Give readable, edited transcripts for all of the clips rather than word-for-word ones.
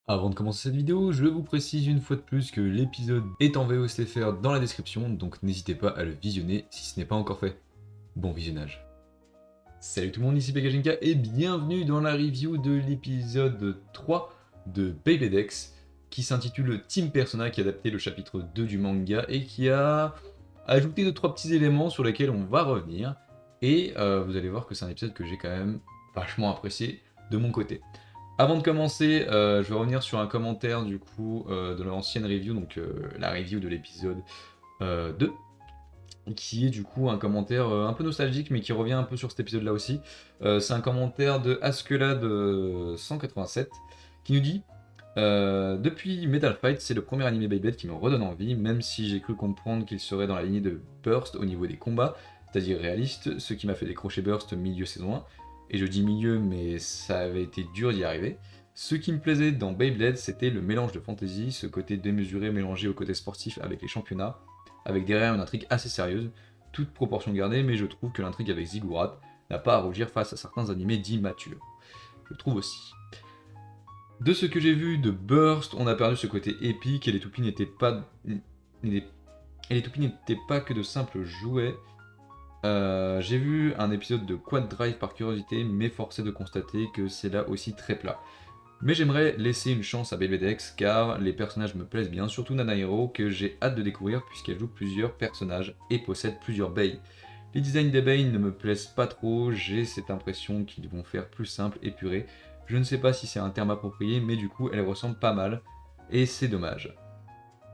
Avant de commencer cette vidéo, je vous précise une fois de plus que l'épisode est en VOSTFR dans la description, donc n'hésitez pas à le visionner si ce n'est pas encore fait. Bon visionnage. Salut tout le monde, ici Pekajinka et bienvenue dans la review de l'épisode 3 de Beyblade X qui s'intitule Team Persona, qui a adapté le chapitre 2 du manga et qui a ajouté 2-3 petits éléments sur lesquels on va revenir. Et vous allez voir que c'est un épisode que j'ai quand même vachement apprécié de mon côté. Avant de commencer, je vais revenir sur un commentaire du coup de l'ancienne review, donc la review de l'épisode 2, qui est du coup un commentaire un peu nostalgique, mais qui revient un peu sur cet épisode-là aussi. C'est un commentaire de Askelad 187 qui nous dit depuis Metal Fight, c'est le premier animé Beyblade qui me redonne envie, même si j'ai cru comprendre qu'il serait dans la lignée de Burst au niveau des combats, c'est-à-dire réaliste, ce qui m'a fait décrocher Burst milieu saison 1. Et je dis milieu, mais ça avait été dur d'y arriver. Ce qui me plaisait dans Beyblade, c'était le mélange de fantasy, ce côté démesuré mélangé au côté sportif avec les championnats, avec derrière une intrigue assez sérieuse, toute proportion gardée, mais je trouve que l'intrigue avec Ziggurat n'a pas à rougir face à certains animés dits matures. Je trouve aussi. De ce que j'ai vu de Burst, on a perdu ce côté épique et les toupies n'étaient pas... que de simples jouets. J'ai vu un épisode de Quad Drive par curiosité, mais forcé de constater que c'est là aussi très plat. Mais j'aimerais laisser une chance à Beyblade X car les personnages me plaisent bien, surtout Nanahiro que j'ai hâte de découvrir puisqu'elle joue plusieurs personnages et possède plusieurs bays. Les designs des bays ne me plaisent pas trop, j'ai cette impression qu'ils vont faire plus simple, épuré. Je ne sais pas si c'est un terme approprié, mais du coup elle ressemble pas mal, et c'est dommage.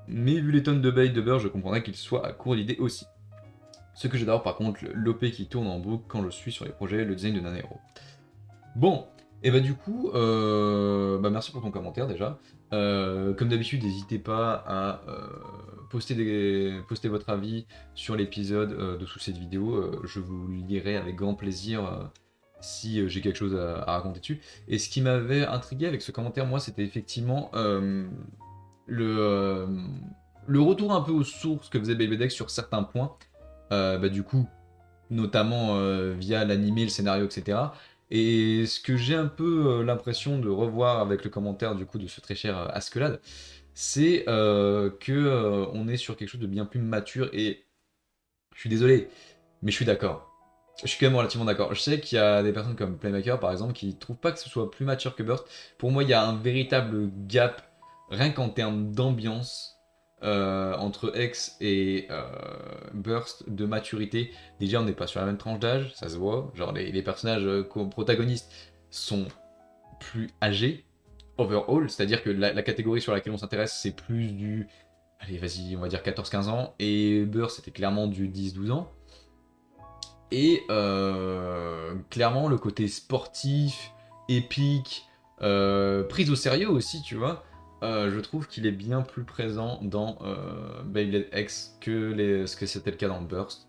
Mais vu les tonnes de bays de beurre, je comprendrais qu'ils soient à court d'idées aussi. Ce que j'adore par contre, l'OP qui tourne en boucle quand je suis sur les projets, le design de Nanahiro. Bon, et bah du coup, merci pour ton commentaire déjà. Comme d'habitude, n'hésitez pas à poster votre avis sur l'épisode dessous cette vidéo. Je vous lirai avec grand plaisir si j'ai quelque chose à raconter dessus. Et ce qui m'avait intrigué avec ce commentaire, moi, c'était effectivement le, euh, le retour un peu aux sources que faisait Beyblade X sur certains points. Du coup, notamment via l'animé, le scénario, etc. Et ce que j'ai un peu l'impression de revoir avec le commentaire du coup de ce très cher Askelad, c'est que on est sur quelque chose de bien plus mature et je suis désolé, mais je suis d'accord. Je suis quand même relativement d'accord. Je sais qu'il y a des personnes comme Playmaker par exemple qui trouvent pas que ce soit plus mature que Burst. Pour moi, il y a un véritable gap rien qu'en termes d'ambiance entre X et Burst de maturité. Déjà, on n'est pas sur la même tranche d'âge, ça se voit. Genre, les personnages protagonistes sont plus âgés, overall, c'est-à-dire que la catégorie sur laquelle on s'intéresse, c'est plus du. Allez, vas-y, on va dire 14-15 ans. Et Burst, c'était clairement du 10-12 ans. Et clairement, le côté sportif, épique, prise au sérieux aussi, tu vois. Je trouve qu'il est bien plus présent dans Beyblade X ce que c'était le cas dans Burst.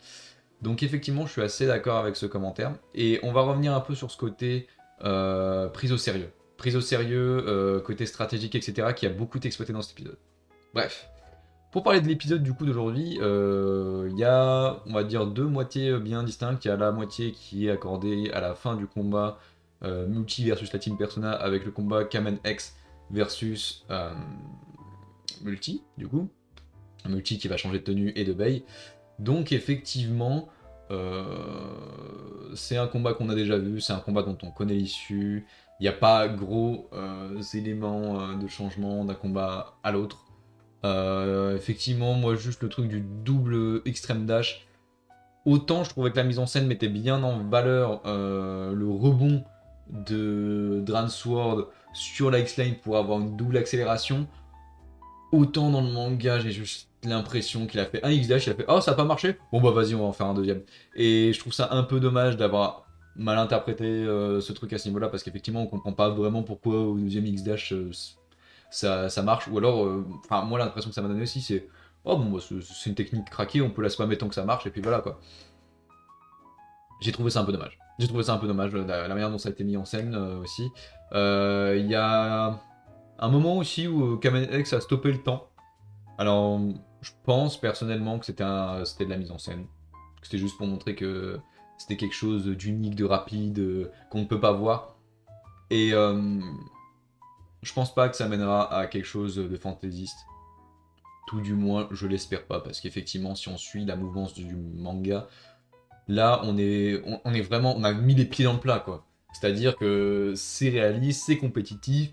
Donc effectivement, je suis assez d'accord avec ce commentaire. Et on va revenir un peu sur ce côté prise au sérieux. Prise au sérieux, côté stratégique, etc., qui a beaucoup été exploité dans cet épisode. Bref. Pour parler de l'épisode du coup d'aujourd'hui, il y a, on va dire, deux moitiés bien distinctes. Il y a la moitié qui est accordée à la fin du combat Multi versus la Team Persona avec le combat Kamen X versus Multi, du coup. Multi qui va changer de tenue et de bail. Donc effectivement, c'est un combat qu'on a déjà vu, c'est un combat dont on connaît l'issue. Il n'y a pas gros éléments de changement d'un combat à l'autre. Effectivement, moi, juste le truc du double extrême dash. Autant je trouvais que la mise en scène mettait bien en valeur le rebond de Dransword sur la X-Line pour avoir une double accélération. Autant dans le manga, j'ai juste l'impression qu'il a fait un X-Dash, il a fait oh ça a pas marché, bon bah vas-y on va en faire un deuxième. Et je trouve ça un peu dommage d'avoir mal interprété ce truc à ce niveau-là parce qu'effectivement on comprend pas vraiment pourquoi au deuxième X-Dash ça marche. Ou alors, moi l'impression que ça m'a donné aussi c'est oh bon bah, c'est une technique craquée, on peut la spammer tant que ça marche et puis voilà quoi. J'ai trouvé ça un peu dommage. J'ai trouvé ça un peu dommage, la manière dont ça a été mis en scène aussi. Il y a un moment aussi où Kamen X a stoppé le temps. Alors, je pense personnellement que c'était de la mise en scène. Que c'était juste pour montrer que c'était quelque chose d'unique, de rapide, qu'on ne peut pas voir. Et Je pense pas que ça mènera à quelque chose de fantaisiste. Tout du moins, je l'espère pas, parce qu'effectivement, si on suit la mouvance du manga, là, on est vraiment, on a mis les pieds dans le plat, quoi. C'est-à-dire que c'est réaliste, c'est compétitif.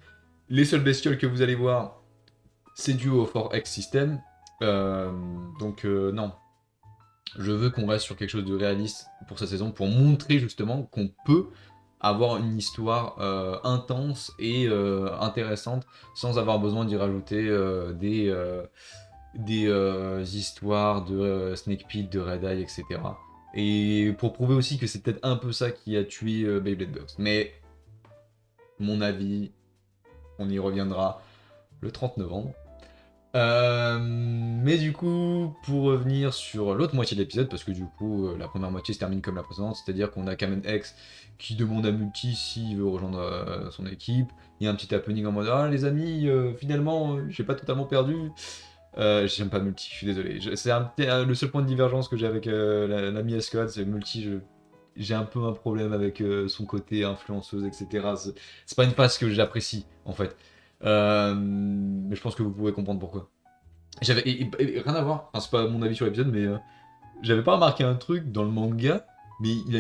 Les seules bestioles que vous allez voir, c'est dû au 4X system. Euh, non, je veux qu'on reste sur quelque chose de réaliste pour cette saison, pour montrer justement qu'on peut avoir une histoire intense et intéressante sans avoir besoin d'y rajouter des histoires de Snake Pit, de Red Eye, etc. Et pour prouver aussi que c'est peut-être un peu ça qui a tué Beyblade Burst. Mais, mon avis, on y reviendra le 30 novembre. Mais du coup, pour revenir sur l'autre moitié de l'épisode, parce que du coup, la première moitié se termine comme la précédente, c'est-à-dire qu'on a Kamen X qui demande à Multi s'il veut rejoindre son équipe. Il y a un petit happening en mode ah les amis, finalement, j'ai pas totalement perdu. J'aime pas Multi, je suis désolé. C'est le seul point de divergence que j'ai avec l'ami Escalade, c'est Multi. J'ai un peu un problème avec son côté influenceuse, etc. C'est pas une phase que j'apprécie, en fait. Mais je pense que vous pourrez comprendre pourquoi. Rien à voir, enfin, c'est pas mon avis sur l'épisode, mais j'avais pas remarqué un truc dans le manga, mais il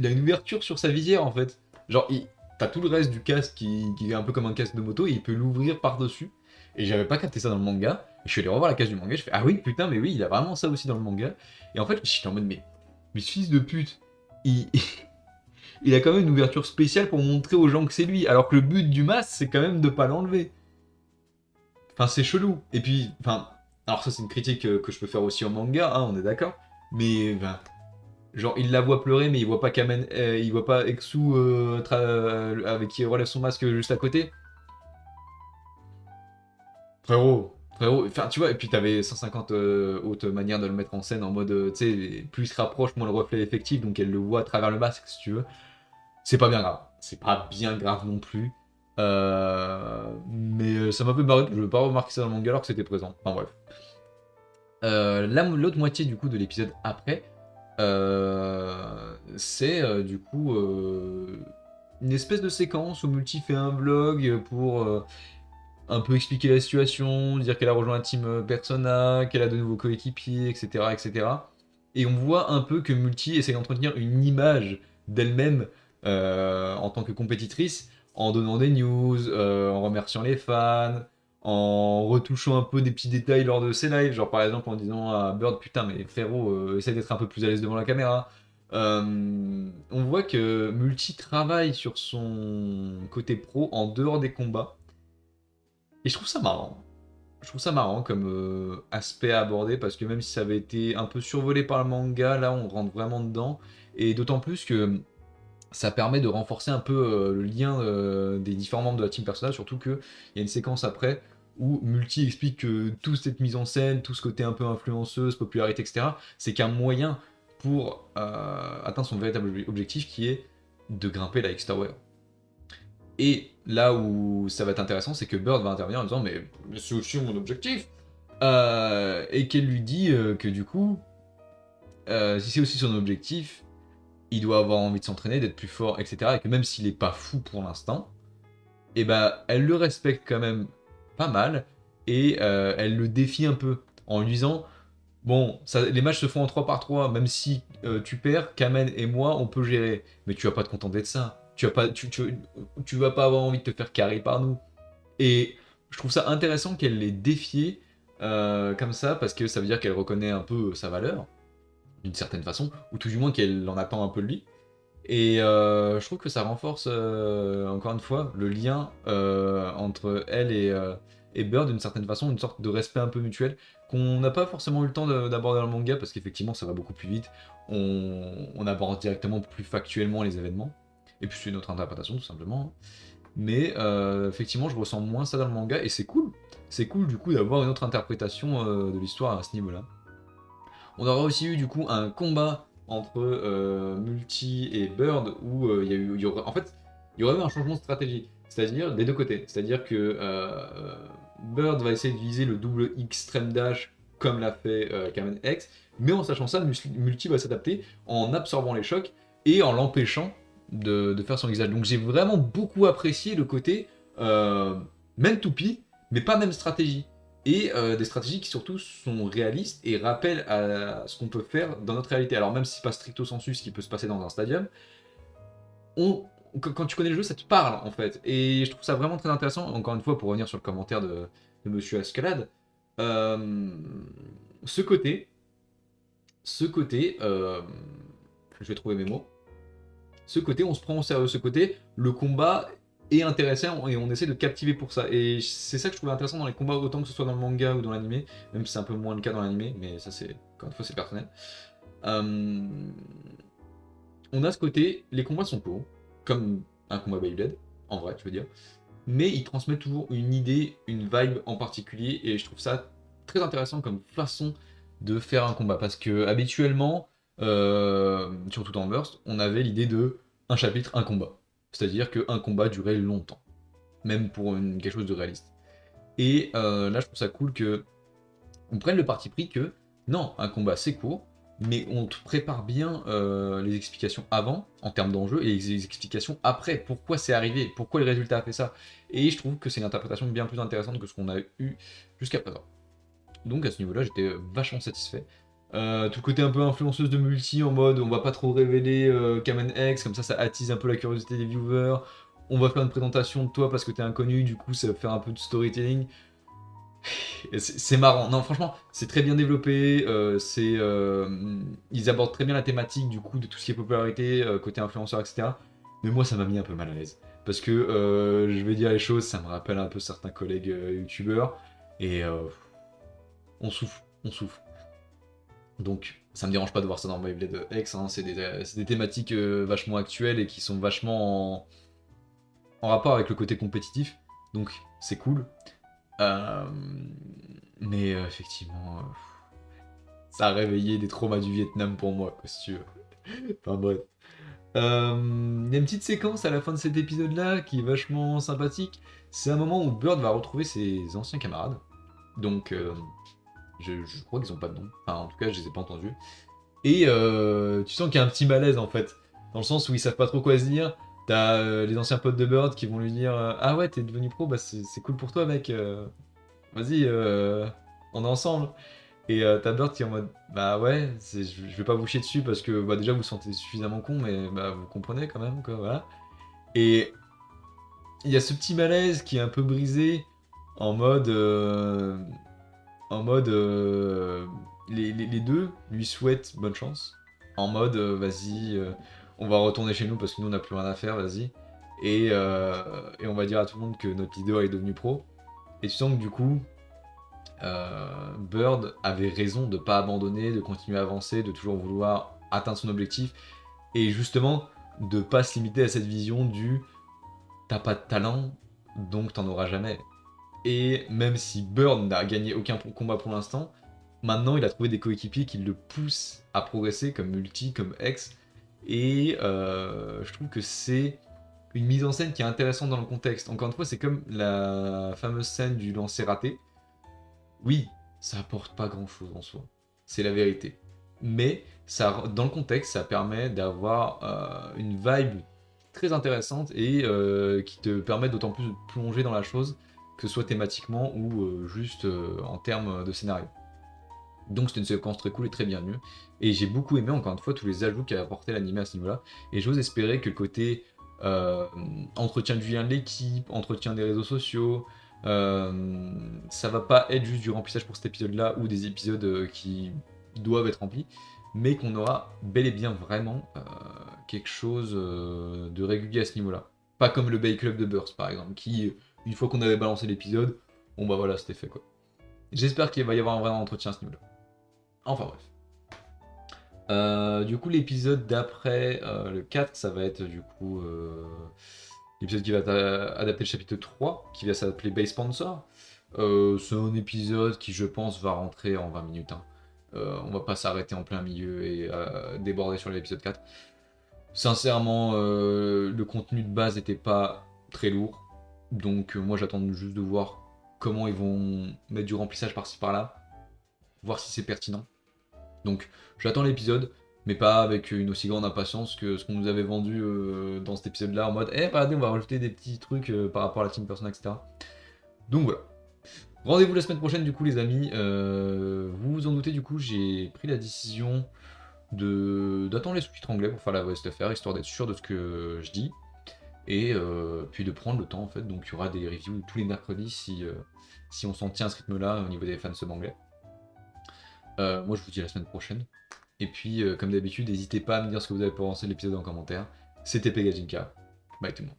a une ouverture sur sa visière en fait. Genre, t'as tout le reste du casque qui est un peu comme un casque de moto et il peut l'ouvrir par-dessus. Et j'avais pas capté ça dans le manga. Et je suis allé revoir la case du manga, je fais ah oui, putain, mais oui, il a vraiment ça aussi dans le manga. Et en fait, j'étais en mode, mais ce fils de pute, il, il a quand même une ouverture spéciale pour montrer aux gens que c'est lui, alors que le but du masque, c'est quand même de pas l'enlever. Enfin, c'est chelou. Et puis, enfin, alors ça, c'est une critique que je peux faire aussi au manga, hein, on est d'accord. Mais, ben, genre, il la voit pleurer, mais il voit pas il voit pas Exu avec qui il relève son masque juste à côté. Frérot, enfin, tu vois, et puis t'avais 150 autres manières de le mettre en scène en mode, tu sais, plus il se rapproche, moins le reflet est effectif, donc elle le voit à travers le masque, si tu veux. C'est pas bien grave. C'est pas bien grave non plus. Mais ça m'a fait marrer, je veux pas remarquer ça dans le manga alors que c'était présent. Enfin bref. L'autre moitié du coup de l'épisode après, c'est du coup une espèce de séquence où Multi fait un vlog pour un peu expliquer la situation, dire qu'elle a rejoint la team Persona, qu'elle a de nouveaux coéquipiers, etc., etc. Et on voit un peu que Multi essaie d'entretenir une image d'elle-même en tant que compétitrice, en donnant des news, en remerciant les fans, en retouchant un peu des petits détails lors de ses lives, genre par exemple en disant à Bird putain mais frérot essaie d'être un peu plus à l'aise devant la caméra. On voit que Multi travaille sur son côté pro en dehors des combats et je trouve ça marrant. Je trouve ça marrant comme aspect à aborder parce que même si ça avait été un peu survolé par le manga, là on rentre vraiment dedans et d'autant plus que ça permet de renforcer un peu le lien des différents membres de la team Persona, surtout qu'il y a une séquence après où Multi explique que toute cette mise en scène, tout ce côté un peu influenceuse, popularité, etc., c'est qu'un moyen pour atteindre son véritable objectif qui est de grimper la X-Tower. Et là où ça va être intéressant, c'est que Bird va intervenir en disant mais c'est aussi mon objectif et qu'elle lui dit que du coup, si c'est aussi son objectif, il doit avoir envie de s'entraîner, d'être plus fort, etc. Et que même s'il est pas fou pour l'instant, et bah elle le respecte quand même pas mal et elle le défie un peu en lui disant bon, les matchs se font en 3 par 3, même si tu perds, Kamen et moi on peut gérer, mais tu vas pas te contenter de ça. Tu vas pas avoir envie de te faire carrer par nous. Et je trouve ça intéressant qu'elle l'ait défié comme ça parce que ça veut dire qu'elle reconnaît un peu sa valeur d'une certaine façon, ou tout du moins qu'elle en attend un peu de lui. Et je trouve que ça renforce, encore une fois, le lien entre elle et Bird d'une certaine façon, une sorte de respect un peu mutuel, qu'on n'a pas forcément eu le temps d'aborder dans le manga, parce qu'effectivement ça va beaucoup plus vite, on aborde directement plus factuellement les événements, et puis c'est notre interprétation tout simplement. Mais effectivement je ressens moins ça dans le manga, et c'est cool. C'est cool du coup d'avoir une autre interprétation de l'histoire à ce niveau-là. On aura aussi eu du coup un combat entre Multi et Bird où en fait, il y aurait eu un changement de stratégie, c'est-à-dire des deux côtés. C'est-à-dire que Bird va essayer de viser le double extreme dash comme l'a fait Kamen X, mais en sachant ça, Multi va s'adapter en absorbant les chocs et en l'empêchant de faire son visage. Donc j'ai vraiment beaucoup apprécié le côté même toupie, mais pas même stratégie. Et des stratégies qui surtout sont réalistes et rappellent à ce qu'on peut faire dans notre réalité. Alors même si c'est pas stricto sensu ce qui peut se passer dans un stadium, quand tu connais le jeu, ça te parle en fait. Et je trouve ça vraiment très intéressant. Encore une fois, pour revenir sur le commentaire de Monsieur Ascalade, euh, ce côté, je vais trouver mes mots. Ce côté, on se prend au sérieux. Ce côté, le combat est intéressant et on essaie de captiver pour ça. Et c'est ça que je trouvais intéressant dans les combats, autant que ce soit dans le manga ou dans l'animé, même si c'est un peu moins le cas dans l'animé, mais ça c'est, encore une fois, c'est personnel. Euh, on a ce côté, les combats sont courts, comme un combat Beyblade, en vrai, je veux dire, mais ils transmettent toujours une idée, une vibe en particulier, et je trouve ça très intéressant comme façon de faire un combat, parce que habituellement, surtout dans Burst, on avait l'idée de un chapitre, un combat. C'est-à-dire qu'un combat durait longtemps, même pour quelque chose de réaliste. Et là, je trouve ça cool que on prenne le parti pris que non, un combat c'est court, mais on te prépare bien les explications avant, en termes d'enjeu, et les explications après, pourquoi c'est arrivé, pourquoi le résultat a fait ça. Et je trouve que c'est une interprétation bien plus intéressante que ce qu'on a eu jusqu'à présent. Donc à ce niveau-là, j'étais vachement satisfait. Tout le côté un peu influenceuse de multi, en mode on va pas trop révéler Kamen X, comme ça attise un peu la curiosité des viewers. On va faire une présentation de toi parce que t'es inconnu, du coup ça va faire un peu de storytelling. C'est marrant, non franchement c'est très bien développé, ils abordent très bien la thématique du coup de tout ce qui est popularité, côté influenceur etc. Mais moi ça m'a mis un peu mal à l'aise. Parce que je vais dire les choses, ça me rappelle un peu certains collègues youtubeurs, et on souffre, on souffre. Donc ça me dérange pas de voir ça dans Beyblade X, hein. C'est des thématiques vachement actuelles et qui sont vachement en rapport avec le côté compétitif, donc c'est cool. Euh, mais effectivement, ça a réveillé des traumas du Vietnam pour moi, quoi, si tu veux. Enfin bref. Il y a une petite séquence à la fin de cet épisode-là qui est vachement sympathique. C'est un moment où Bird va retrouver ses anciens camarades. Donc, je crois qu'ils ont pas de nom. Enfin, en tout cas, je les ai pas entendus. Et tu sens qu'il y a un petit malaise en fait. Dans le sens où ils savent pas trop quoi se dire. T'as les anciens potes de Bird qui vont lui dire ah ouais, t'es devenu pro, bah c'est cool pour toi, mec. Vas-y, on est ensemble. Et t'as Bird qui est en mode bah ouais, je vais pas vous chier dessus parce que bah, déjà vous vous sentez suffisamment con, mais bah, vous comprenez quand même, quoi, voilà. Et il y a ce petit malaise qui est un peu brisé en mode. En mode. Les deux lui souhaitent bonne chance. En mode vas-y, on va retourner chez nous parce que nous on n'a plus rien à faire, vas-y. Et on va dire à tout le monde que notre leader est devenu pro. Et tu sens que du coup, Bird avait raison de pas abandonner, de continuer à avancer, de toujours vouloir atteindre son objectif, et justement de pas se limiter à cette vision du t'as pas de talent, donc t'en auras jamais. Et même si Bird n'a gagné aucun combat pour l'instant, maintenant il a trouvé des coéquipiers qui le poussent à progresser, comme Multi, comme X, et je trouve que c'est une mise en scène qui est intéressante dans le contexte. Encore une fois, c'est comme la fameuse scène du lancer raté. Oui, ça apporte pas grand-chose en soi, c'est la vérité. Mais ça, dans le contexte, ça permet d'avoir une vibe très intéressante et qui te permet d'autant plus de plonger dans la chose, que ce soit thématiquement ou juste en termes de scénario. Donc c'était une séquence très cool et très bienvenue. Et j'ai beaucoup aimé encore une fois tous les ajouts qu'a apporté l'animé à ce niveau-là. Et j'ose espérer que le côté euh, entretien du lien de l'équipe, entretien des réseaux sociaux, ça va pas être juste du remplissage pour cet épisode-là ou des épisodes qui doivent être remplis, mais qu'on aura bel et bien vraiment quelque chose de régulier à ce niveau-là. Pas comme le Bay Club de Burst par exemple, qui, une fois qu'on avait balancé l'épisode, bon bah voilà, c'était fait quoi. J'espère qu'il va y avoir un vrai entretien à ce niveau-là. Enfin bref. Du coup, l'épisode d'après, le 4, ça va être du coup l'épisode qui va adapter le chapitre 3, qui va s'appeler Base Sponsor. C'est un épisode qui, je pense, va rentrer en 20 minutes, hein. On va pas s'arrêter en plein milieu et déborder sur l'épisode 4. Sincèrement, le contenu de base n'était pas très lourd. Donc moi j'attends juste de voir comment ils vont mettre du remplissage par-ci par-là. Voir si c'est pertinent. Donc j'attends l'épisode. mais pas avec une aussi grande impatience que ce qu'on nous avait vendu dans cet épisode-là, en mode, regardez, on va rajouter des petits trucs par rapport à la team Persona, etc. Donc voilà. Rendez-vous la semaine prochaine, du coup, les amis. Vous vous en doutez, du coup, j'ai pris la décision d'attendre les sous-titres anglais pour faire la voix SFR, histoire d'être sûr de ce que je dis, et puis de prendre le temps, en fait. Donc il y aura des reviews tous les mercredis si on s'en tient à ce rythme-là au niveau des fans sub anglais. Moi, je vous dis à la semaine prochaine. Et puis, comme d'habitude, n'hésitez pas à me dire ce que vous avez pensé de l'épisode en commentaire. C'était Pegajinka. Bye tout le monde.